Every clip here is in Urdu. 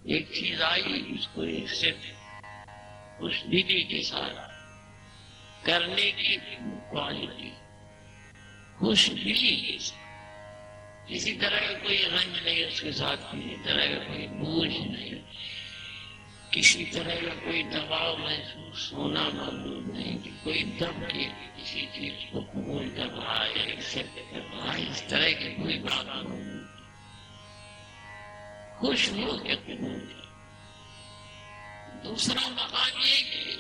ایک چیز آئی اس کو ایک سے خوش دلی کے ساتھ کرنے کی کوالٹی، خوش دلی کے ساتھ، کسی طرح کا کوئی رنج نہیں اس کے ساتھ، کسی طرح کا کوئی بوجھ نہیں، کسی طرح کا کوئی دباؤ محسوس ہونا موجود نہیں کہ کوئی دب کے کسی چیز کو قبول کر رہا ہے، ایکسپٹ کر رہا ہے، اس طرح کی کوئی بات نہیں، خوش ہو کے قبول کر۔ دوسرا مقام یہ کہ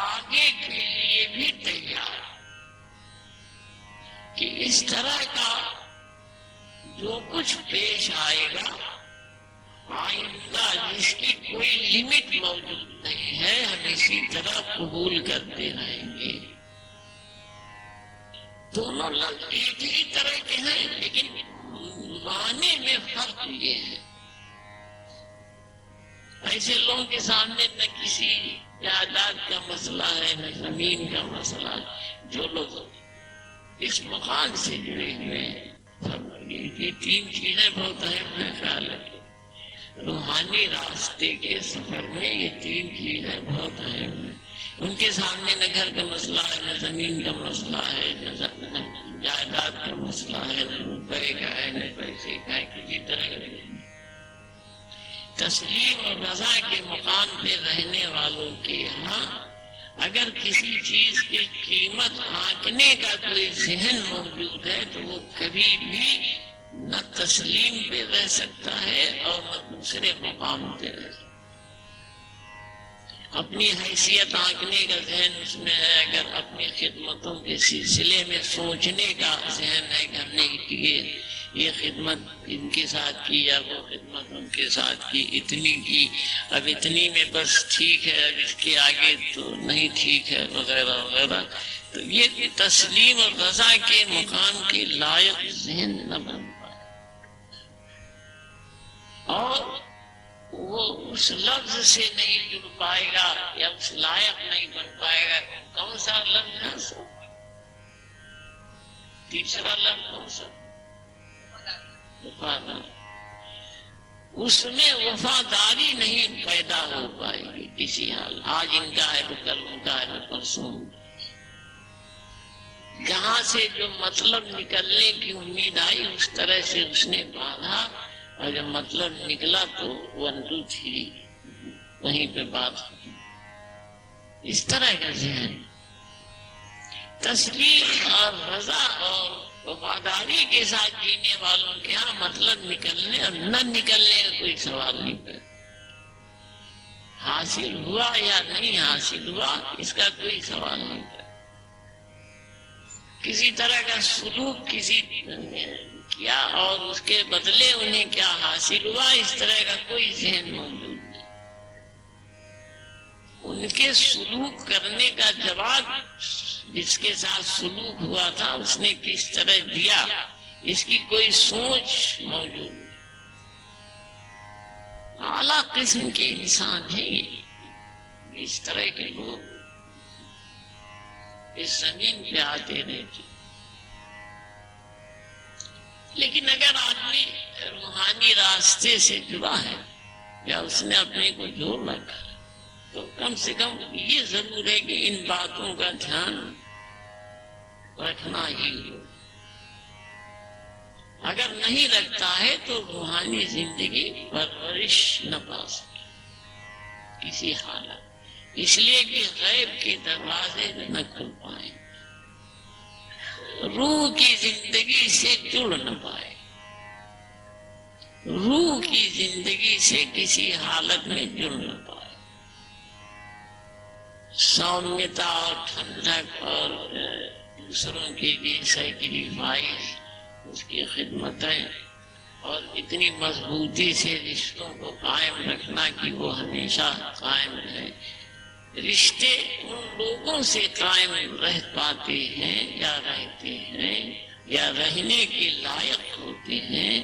آگے کے لیے بھی تیار کہ اس طرح کا جو کچھ پیش آئے گا آئندہ جس کی کوئی لمٹ موجود نہیں ہے، ہم اسی طرح قبول کرتے رہیں گے۔ دونوں لفظ ایک ہی طرح کے ہیں لیکن معنی میں فرق یہ ہے۔ ایسے لوگوں کے سامنے نہ کسی جائیداد کا مسئلہ ہے نہ زمین کا مسئلہ ہے، جو لوگ اس مقام سے جڑے ہوئے ہیں، یہ تین چیزیں بہت اہم ہیں خیال رکھیں۔ روحانی راستے کے سفر میں یہ تین چیزیں بہت اہم ہیں۔ ان کے سامنے نہ گھر کا مسئلہ ہے، نہ زمین کا مسئلہ ہے، نہ جائیداد کا مسئلہ ہے، نہ روپے کا ہے، نہ پیسے کا ہے، کسی طرح کا نہیں۔ تسلیم اور رضا کے مقام پہ رہنے والوں کے یہاں اگر کسی چیز کی قیمت آنکنے کا کوئی ذہن موجود ہے تو وہ کبھی بھی نہ تسلیم پہ رہ سکتا ہے اور نہ دوسرے مقام پہ رہ سکتا ہے۔ اپنی حیثیت آنکنے کا ذہن اس میں ہے، اگر اپنی خدمتوں کے سلسلے میں سوچنے کا ذہن ہے کہ ہم نے یہ خدمت ان کے ساتھ کی یا وہ خدمت ان کے ساتھ کی، اتنی کی، اب اتنی میں بس ٹھیک ہے، اب اس کے آگے تو نہیں ٹھیک ہے، وغیرہ وغیرہ، تو یہ تسلیم اور رضا کے مقام کے لائق ذہن نہ بن پائے، اور وہ اس لفظ سے نہیں جڑ پائے گا یا اس لائق نہیں بن پائے گا۔ کون سا لفظ ہے سو؟ تیسرا لفظ کون سا؟ وفادار۔ اس میں وفاداری نہیں پیدا ہو پائے گی کسی حال، آج ان کا ہے تو کل ان کا ہے تو پرسوں۔ جہاں سے جو مطلب نکلنے کی امید آئی اس طرح سے اس نے باندھا، اور جب مطلب نکلا تو ونڈو تھی وہیں پہ بات ہوئی۔ اس طرح کا ذہن تسلیم اور رضا اور وفاداری کے ساتھ جینے والوں کے یہاں مطلب نکلنے اور نہ نکلنے کا کوئی سوال نہیں ہے۔ حاصل ہوا یا نہیں حاصل ہوا اس کا کوئی سوال نہیں ہے۔ کسی طرح کا سلوک کسی کیا اور اس کے بدلے انہیں کیا حاصل ہوا، اس طرح کا کوئی ذہن موجود نہیں۔ ان کے سلوک کرنے کا جواب جس کے ساتھ سلوک ہوا تھا اس نے کس طرح دیا، اس کی کوئی سوچ موجود نہیں۔ اعلیٰ قسم کے انسان ہیں یہ، اس طرح کے لوگ اس زمین پہ آتے رہتے۔ لیکن اگر آدمی روحانی راستے سے جڑا ہے یا اس نے اپنے کو جوڑ رکھا ہے تو کم سے کم یہ ضرور ہے کہ ان باتوں کا دھیان رکھنا ہی ہو۔ اگر نہیں رکھتا ہے تو روحانی زندگی پرورش نہ پا سکے کسی حالت، اس لیے کہ غیب کے دروازے نہ کھل پائیں، روح کی زندگی سے جڑ نہ پائے، روح کی زندگی سے کسی حالت میں جڑ نہ پائے۔ سومیتا اور ٹھنڈک اور دوسروں کے لیے سیکریفائس، اس کی خدمتیں اور اتنی مضبوطی سے رشتوں کو قائم رکھنا کہ وہ ہمیشہ قائم رہے۔ رشتے ان لوگوں سے قائم رہ پاتے ہیں یا رہتے ہیں یا رہنے کے لائق ہوتے ہیں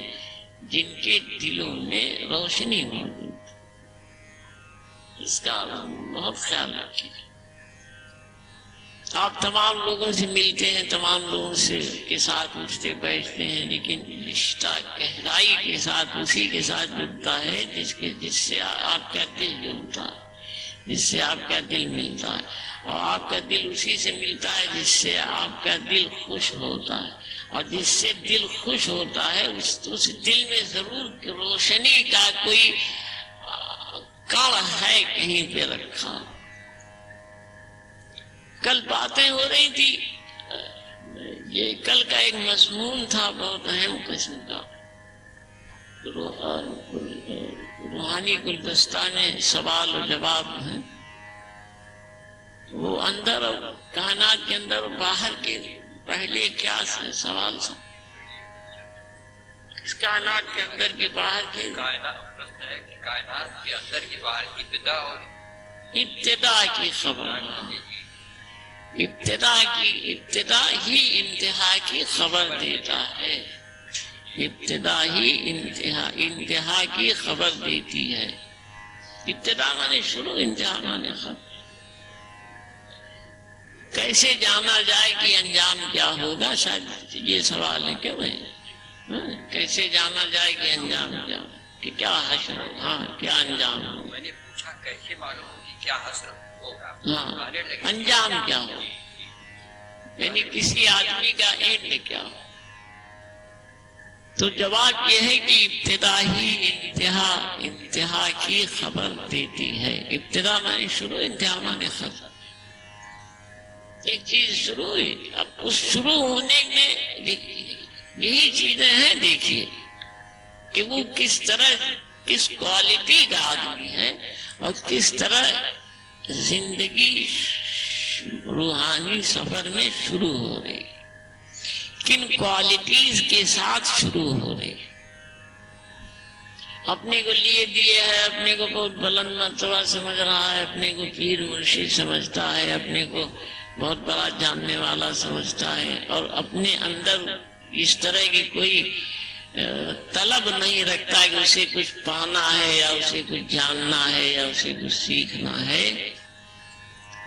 جن کے دلوں میں روشنی موجود ہے۔ اس کا بہت خیال رکھیے۔ آپ تمام لوگوں سے ملتے ہیں، تمام لوگوں سے کے ساتھ اٹھتے بیٹھتے ہیں، لیکن رشتہ گہرائی کے ساتھ اسی کے ساتھ جڑتا ہے جس سے آپ کا دل جڑتا ہے، جس سے آپ کا دل ملتا ہے، اور آپ کا دل اسی سے ملتا ہے جس سے آپ کا دل خوش ہوتا ہے، اور جس سے دل خوش ہوتا ہے اس دل میں ضرور روشنی کا کوئی کڑ ہے کہیں پہ رکھا۔ کل باتیں ہو رہی تھی، یہ کل کا ایک مضمون تھا بہت اہم قسم کا، روحانی گلدستہ میں سوال و جواب ہیں، وہ اندر اور کائنات کے اندر اور باہر کے پہلے کیا سوال تھا؟ اس کائنات کے اندر کے باہر کے کائنات کے اندر کی باہر کی ابتدا کی خبر، ابتدا ہی انتہا کی خبر دیتا ہے، ابتدا ہی انتہا کی خبر دیتی ہے۔ ابتدا مانے شروع، انتہا مانے ختم۔ کیسے جانا جائے کہ انجام کیا ہوگا؟ شاید یہ سوال ہے کہ بھائی کیسے جانا جائے کہ انجام کیا، کہ کیا حشر، ہاں کیا انجام ہوگا؟ میں نے پوچھا کیسے معلوم ہوگی کیا حشر ہوگا، ہاں انجام کیا ہو، یعنی کسی آدمی کا اینڈ کیا ہو؟ تو جواب یہ ہے کہ ابتدا ہی انتہا کی خبر دیتی ہے۔ ابتدا مانے شروع، انتہا مانے ختم۔ ایک چیز شروع ہوئی، اب اس شروع ہونے میں یہی چیزیں ہیں، دیکھیے کہ وہ کس طرح، کس کوالٹی کا آدمی ہے، اور کس طرح زندگی روحانی سفر میں شروع ہو رہی، کن کوالٹیز کے ساتھ شروع ہو رہی۔ اپنے کو لیے دیے ہے، اپنے کو بہت بلند مرتبہ سمجھ رہا ہے، اپنے کو پیر مرشد سمجھتا ہے، اپنے کو بہت بڑا جاننے والا سمجھتا ہے، اور اپنے اندر اس طرح کی کوئی طلب نہیں رکھتا کہ اسے کچھ پانا ہے یا اسے کچھ جاننا ہے یا اسے کچھ سیکھنا ہے،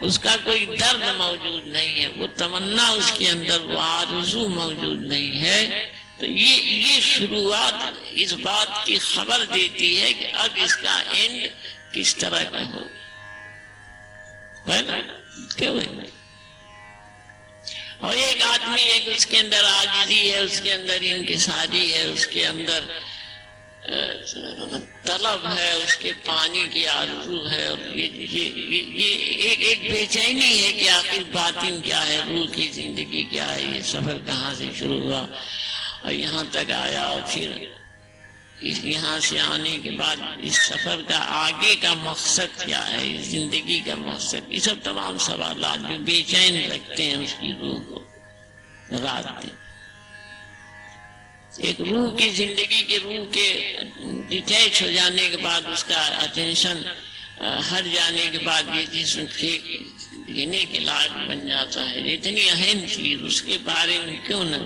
اس کا کوئی درد موجود نہیں ہے، وہ تمنا اس کے اندر، وہ آرزو موجود نہیں ہے، تو یہ شروعات اس بات کی خبر دیتی ہے کہ اب اس کا اینڈ کس طرح کا ہو، ہے نا؟ کیوں ہے؟ اور ایک آدمی ہے کہ اس کے اندر عاجزی ہے، اس کے اندر انکساری ہے، اس کے اندر طلب ہے، اس کے پانی کی آرزو ہے، اور یہ ایک بے چینی ہے کہ آخر باطن کیا ہے، روح کی زندگی کیا ہے، یہ سفر کہاں سے شروع ہوا اور یہاں تک آیا، اور پھر یہاں سے آنے کے بعد اس سفر کا آگے کا مقصد کیا ہے، اس زندگی کا مقصد، یہ سب تمام سوالات جو بے چین رکھتے ہیں اس کی روح کو رات دن۔ ایک روح کی زندگی کے روح کے ڈیٹیچ ہو جانے کے بعد، اس کا اٹینشن ہٹ جانے کے بعد، یہ جسم لینے کے لائق بن جاتا ہے۔ اتنی اہم چیز، اس کے بارے میں کیوں نہ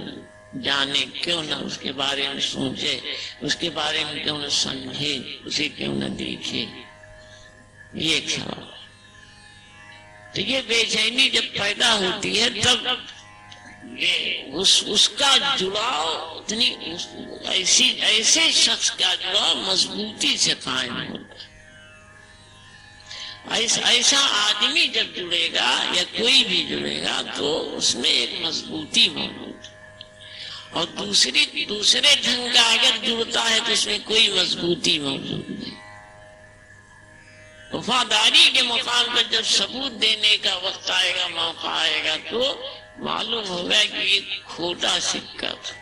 جانے، کیوں نہ اس کے بارے میں سوچے، اس کے بارے میں کیوں نہ سمجھے، اسے کیوں نہ دیکھے، یہ ایک سوال ہے۔ تو یہ بے چینی جب پیدا ہوتی ہے تب اس کا جڑاؤ اتنی ایسے شخص کا جڑاؤ مضبوطی سے قائم ہوتا ہے۔ ایسا آدمی جب جڑے گا یا کوئی بھی جڑے گا تو اس میں ایک مضبوطی موجود ہے، اور دوسرے ڈھنگ کا اگر جڑتا ہے تو اس میں کوئی مضبوطی موجود نہیں۔ وفاداری کے مقام پر جب ثبوت دینے کا وقت آئے گا، موقع آئے گا، تو معلوم ہوگا کہ یہ کھوٹا سکہ تھا۔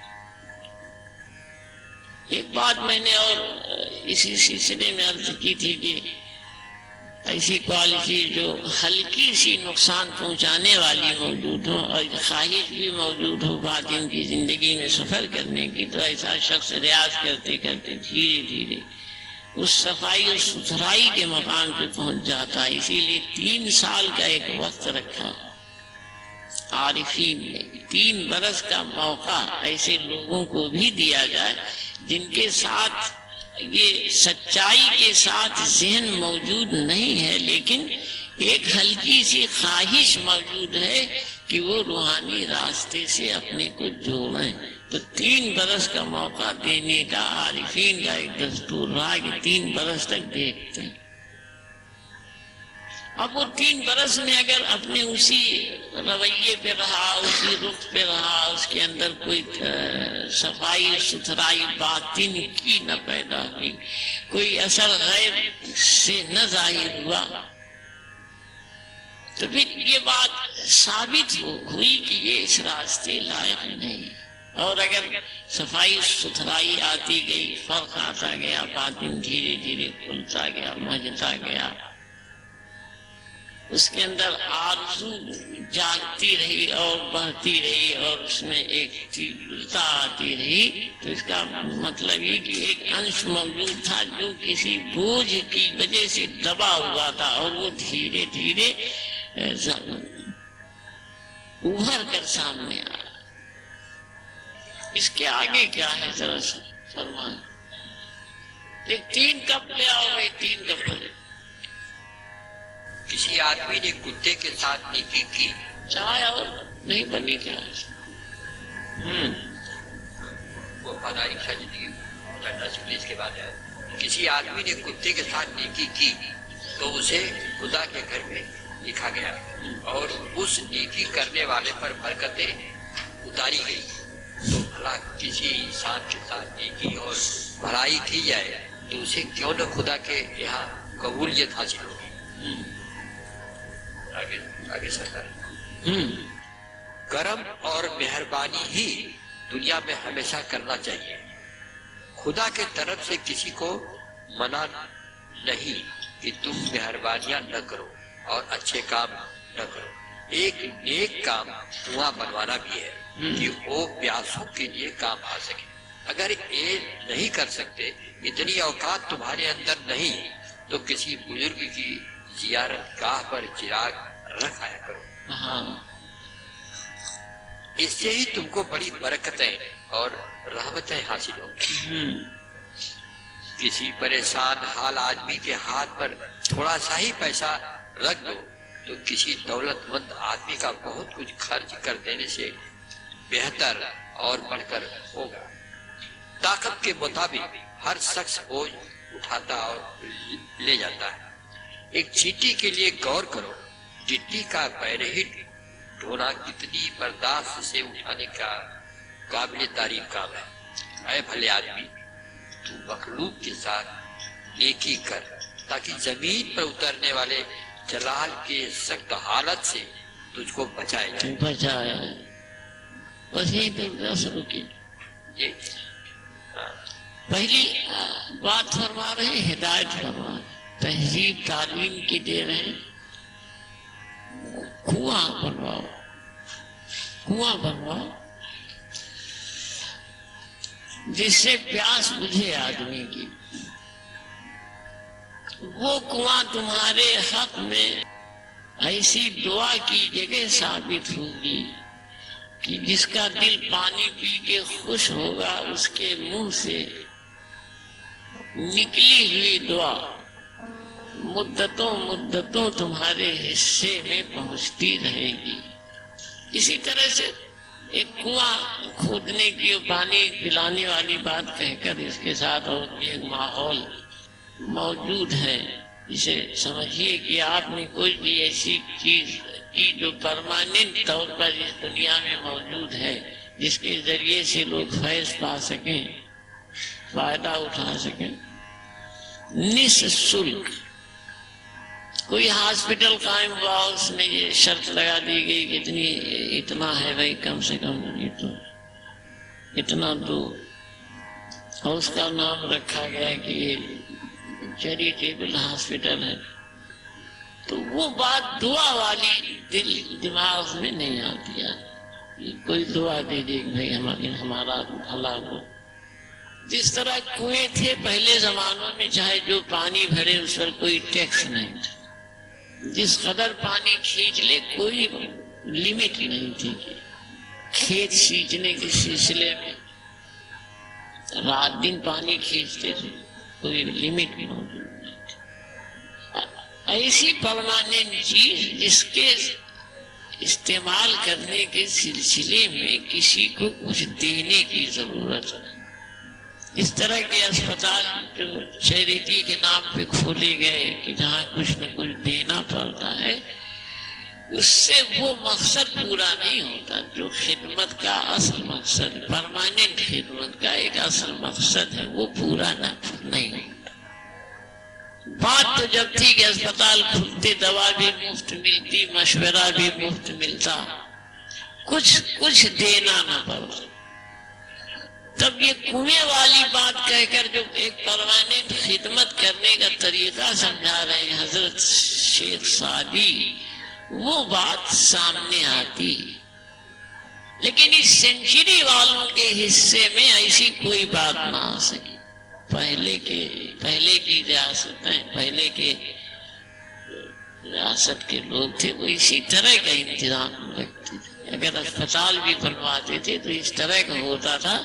ایک بات میں نے اور اسی سلسلے میں عرض کی تھی کہ ایسی کوالٹی جو ہلکی سی نقصان پہنچانے والی موجود ہو اور خواہش بھی موجود ہو باطن کی زندگی میں سفر کرنے کی، تو ایسا شخص ریاض کرتے کرتے دھیرے دھیرے اس صفائی اور ستھرائی کے مقام پہ پہنچ جاتا ہے۔ اسی لیے 3 سال کا ایک وقت رکھا عارفین نے، 3 برس کا موقع ایسے لوگوں کو بھی دیا جائے جن کے ساتھ یہ سچائی کے ساتھ ذہن موجود نہیں ہے، لیکن ایک ہلکی سی خواہش موجود ہے کہ وہ روحانی راستے سے اپنے کو جوڑیں، تو 3 برس کا موقع دینے کا عارفین کا ایک دستور رہا کہ 3 برس تک دیکھتے ہیں۔ اب وہ 3 برس میں اگر اپنے اسی رویے پہ رہا، اسی رخ پہ رہا، اس کے اندر کوئی صفائی ستھرائی باطن کی نہ پیدا ہوئی، کوئی اثر غیر سے نہ ظاہر ہوا، تو پھر یہ بات ثابت ہوئی کہ یہ اس راستے لائق نہیں۔ اور اگر صفائی ستھرائی آتی گئی، فرق آتا گیا، باطن دھیرے دھیرے کھلتا گیا، مجھتا گیا، اس کے اندر آرزو جاگتی رہی اور بڑھتی رہی اور اس میں ایک تیورتا آتی رہی، تو اس کا مطلب یہ کہ ایک انش موجود تھا جو کسی بوجھ کی وجہ سے دبا ہوا تھا، اور وہ دھیرے دھیرے ابھر کر سامنے آیا۔ اس کے آگے کیا ہے ذرا فرمائیں۔ 3 کپ لے آؤ بھائی، 3 کپ لے۔ کسی آدمی نے کتے کے ساتھ نیکی کی، چائے اور نہیں بنی کیا وہ فضائی سجدی اس کے بعد ہے۔ کسی آدمی نے کتے کے ساتھ نیکی کی تو اسے خدا کے گھر میں لکھا گیا اور اس نیکی کرنے والے پر برکتیں اتاری گئی۔ تو بھلا کسی انسان کے ساتھ نیکی اور بھلائی کی جائے تو اسے کیوں نہ خدا کے یہاں قبولیت حاصل ہوگی۔ آگے سرکار، کرم اور مہربانی ہی دنیا میں ہمیشہ کرنا چاہیے۔ خدا کے طرف سے کسی کو منع نہیں کہ تم مہربانیاں نہ کرو اور اچھے کام نہ کرو۔ ایک نیک کام کنواں بنوانا بھی ہے کہ وہ پیاسوں کے لیے کام آ سکے۔ اگر یہ نہیں کر سکتے، اتنی اوقات تمہارے اندر نہیں، تو کسی بزرگ کی زیارت گاہ پر چراغ رکھایا کرو، اس سے ہی تم کو بڑی برکتیں اور رحمتیں حاصل ہوں گی۔ کسی پریشان حال آدمی کے ہاتھ پر تھوڑا سا ہی پیسہ رکھ دو تو کسی دولت مند آدمی کا بہت کچھ خرچ کر دینے سے بہتر اور بڑھ کر ہوگا۔ طاقت کے مطابق ہر شخص بوجھ اٹھاتا اور لے جاتا ہے۔ ایک چیٹی کے لیے غور کرو، چیٹی کا پیرہٹ ڈھونا کتنی برداشت سے اٹھانے کا قابل تعریف کام ہے۔ اے بھلے آدمی، تو مخلوق کے ساتھ نیکی کر تاکہ زمین پر اترنے والے جلال کے سخت حالت سے تجھ کو بچایا جائے۔ بس یہی تو شروع کی پہلی بات فرما رہے ہیں، ہدایت فرما رہے ہیں، تہذیب تعلیم کی دے رہے ہیں۔ کنواں بنواؤ، کنواں بنواؤ جس سے پیاس بجھے آدمی کی۔ وہ کنواں تمہارے حق میں ایسی دعا کی جگہ ثابت ہوگی کہ جس کا دل پانی پی کے خوش ہوگا، اس کے منہ سے نکلی ہوئی دعا مدتوں تمہارے حصے میں پہنچتی رہے گی۔ اسی طرح سے ایک کنواں کھودنے کی اور پانی پلانے والی بات کہہ کر اس کے ساتھ اور بھی ایک ماحول موجود ہے۔ اسے سمجھیے کہ آپ نے کوئی بھی ایسی چیز کی جو پرماننٹ طور پر اس دنیا میں موجود ہے، جس کے ذریعے سے لوگ فیض پا سکیں، فائدہ اٹھا سکیں۔ نِسْشُلْک کوئی ہاسپٹل قائم ہوا، اس میں یہ شرط لگا دی گئی کہ اتنا ہے بھائی، کم سے کم نہیں تو اتنا دو، اور اس کا نام رکھا گیا کہ یہ چیریٹیبل ہاسپٹل ہے، تو وہ بات دعا والی دماغ میں نہیں آتی ہے۔ کوئی دعا دے دے بھائی ہمارا بھلا ہو۔ جس طرح کنویں تھے پہلے زمانوں میں، چاہے جو پانی بھرے اس پر کوئی ٹیکس نہیں تھا، جس قدر پانی کھینچ لے کوئی لمٹ نہیں تھی۔ کھیت سینچنے کے سلسلے میں رات دن پانی کھینچتے تھے، کوئی لمٹ موجود نہیں تھی۔ ایسی پرماننٹ چیز جس کے استعمال کرنے کے سلسلے میں کسی کو کچھ دینے کی ضرورت ہے. اس طرح کے اسپتال جو چیریٹی کے نام پہ کھولے گئے کہ جہاں کچھ نہ کچھ دینا پڑتا ہے، اس سے وہ مقصد پورا نہیں ہوتا جو خدمت کا اصل مقصد، پرماننٹ خدمت کا ایک اصل مقصد ہے، وہ پورا نہیں ہوتا. بات تو جب تھی کہ اسپتال کھلتے دوا بھی مفت ملتی، مشورہ بھی مفت ملتا، کچھ دینا نہ پڑتا. تب یہ کنویں والی بات کہہ کر جو ایک پرماننٹ خدمت کرنے کا طریقہ سمجھا رہے ہیں حضرت شیخ سعدی، وہ بات سامنے آتی. لیکن اس سینچری والوں کے حصے میں ایسی کوئی بات نہ آ سکی. پہلے کی ریاست کے لوگ تھے وہ اسی طرح کا انتظام رکھتے تھے. اگر اسپتال بھی بنواتے تھے تو اس طرح کا ہوتا تھا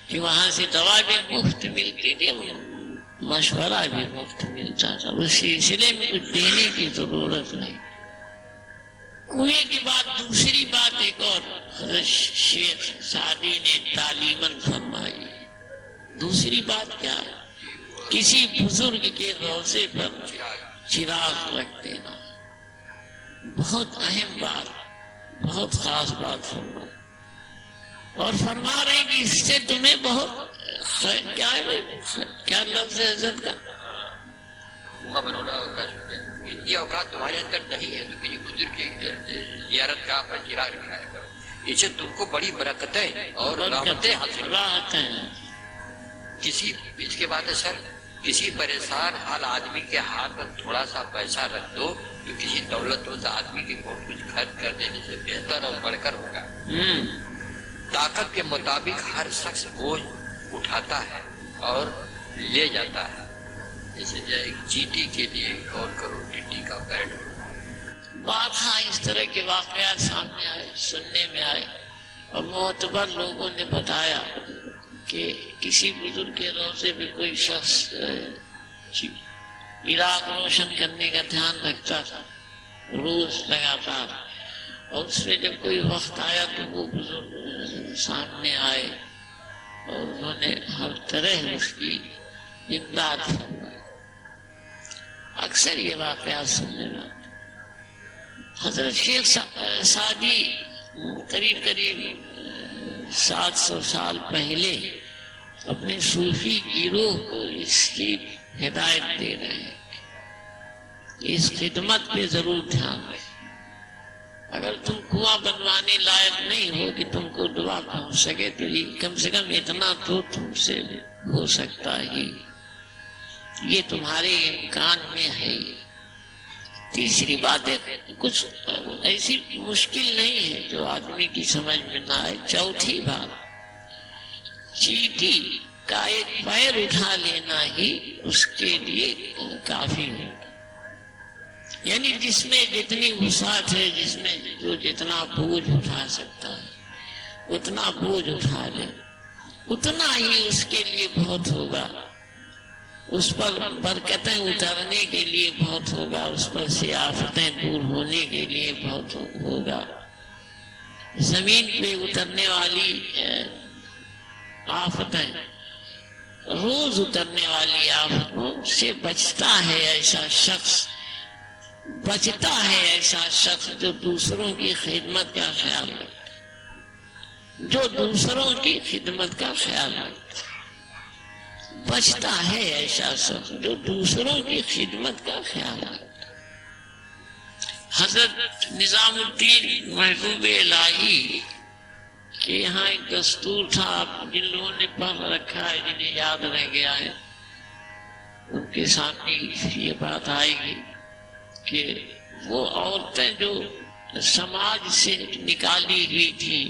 کہ وہاں سے دوا بھی مفت ملتی تھی، مشورہ بھی مفت ملتا تھا. اس سلسلے میں کچھ دینے کی ضرورت نہیں. کنویں کی بات. دوسری بات ایک اور حضرت شیخ سعدی نے تعلیماً فرمائی. دوسری بات کیا ہے؟ کسی بزرگ کے روضے پر چراغ رکھ دینا. بہت اہم بات، بہت خاص بات فرما. اور فرما رہے ہیں کہ اس سے تمہیں بہت کیا لفظ ہے حضرت کا؟ یہ اوقات تمہارے اندر نہیں ہے تو کسی بزرگ کی زیارت کا پر چراغ رکھایا کرو، اس سے تم کو بڑی برکتیں اور رحمتیں حاصل ہیں. اس کے بعد سر کسی پریشان حال آدمی کے ہاتھ میں تھوڑا سا پیسہ رکھ دو تو کسی دولت مند آدمی کے کو کچھ خرچ کر دینے سے بہتر اور بڑھ کر ہوگا. طاقت کے مطابق ہر شخص بوجھ اٹھاتا ہے اور لے جاتا ہے. جیسے ایک چیٹی کے لیے غور کرو، ٹٹی کا بیٹھ بات. ہاں اس طرح کے واقعات سامنے آئے، سننے میں آئے، اور معتبر لوگوں نے بتایا کہ کسی بزرگ کے روضے پہ کوئی شخص عراق روشن کرنے کا دھیان رکھتا تھا روز لگاتار، اور اس میں جب کوئی وقت آیا تو وہ بزرگ سامنے آئے اور انہوں نے ہر طرح اس کی امداد فرمائی. اکثر یہ واقعات سننے میں آتے. حضرت شیخ سعدی قریب 700 سال پہلے اپنے صوفی گروہ کو اس کی ہدایت دے رہے ہیں. اس خدمت پہ ضرور دھیان رکھیں. اگر تم کنواں بنوانے لائق نہیں ہو کہ تم کو دعا پہنچ سکے تو کم سے کم اتنا تو تم سے ہو سکتا ہی، یہ تمہارے امکان میں ہے. تیسری بات ہے کچھ ایسی مشکل نہیں ہے جو آدمی کی سمجھ میں نہ آئے. چوتھی بات، چیٹی کا ایک پیر اٹھا لینا ہی اس کے لیے کافی ہے. یعنی جس میں جتنی وسعت ہے، جس میں جو جتنا بوجھ اٹھا سکتا ہے اتنا بوجھ اٹھا لے، اتنا ہی اس کے لیے بہت ہوگا. اس پر برکتیں اترنے کے لیے بہت ہوگا، اس پر سے آفتیں دور ہونے کے لیے بہت ہوگا. زمین پہ اترنے والی آفتیں، روز اترنے والی آفتوں سے بچتا ہے ایسا شخص جو دوسروں کی خدمت کا خیال رکھتا بچتا ہے ایسا شخص جو دوسروں کی خدمت کا خیال رکھتا. حضرت نظام الدین محبوب الہی کہ یہاں ایک دستور تھا، جن لوگوں نے پڑھ رکھا ہے، جنہیں یاد رہ گیا ہے، ان کے سامنے یہ بات آئے گی کہ وہ عورتیں جو سماج سے نکالی ہوئی تھی،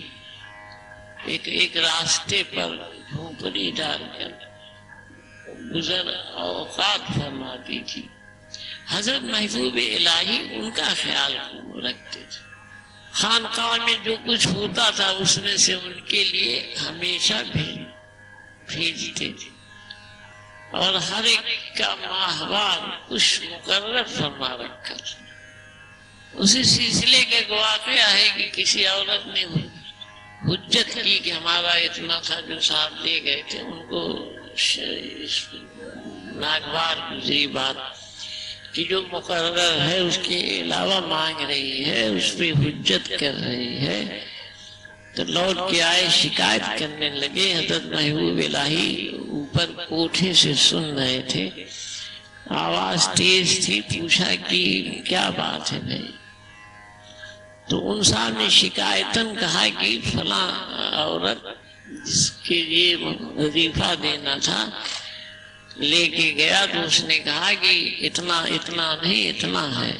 ایک راستے پر جھونپڑی ڈال کر گزر اوقات فرماتی تھی، حضرت محبوب الہی ان کا خیال رکھتے تھے. خانقاہ میں جو کچھ ہوتا تھا اس میں سے ان کے لیے ہمیشہ بھیجتے تھے. اور ہر ایک کا ماہوار کچھ مقرر فرما رکھا تھا۔ اسی سلسلے کا ایک واقعہ ہے کہ کسی عورت نے حجت کی کہ ہمارا اتنا تھا، جو صاحب لے گئے تھے ان کو ناگوار گزری بات کہ جو مقرر ہے اس کے علاوہ مانگ رہی ہے، اس پہ حجت کر رہی ہے۔ تو لوٹ کے آئے، شکایت کرنے لگے۔ حضرت محبوب الہی اوپر کوٹھے سے سن رہے تھے، آواز تیز تھی، پوچھا کہ کیا بات ہے بھائی؟ تو ان صاحب نے شکایتاً کہا کہ فلاں عورت جس کے لیے وظیفہ دینا تھا لے کے گیا، تو اس نے کہا کہ اتنا نہیں، اتنا ہے۔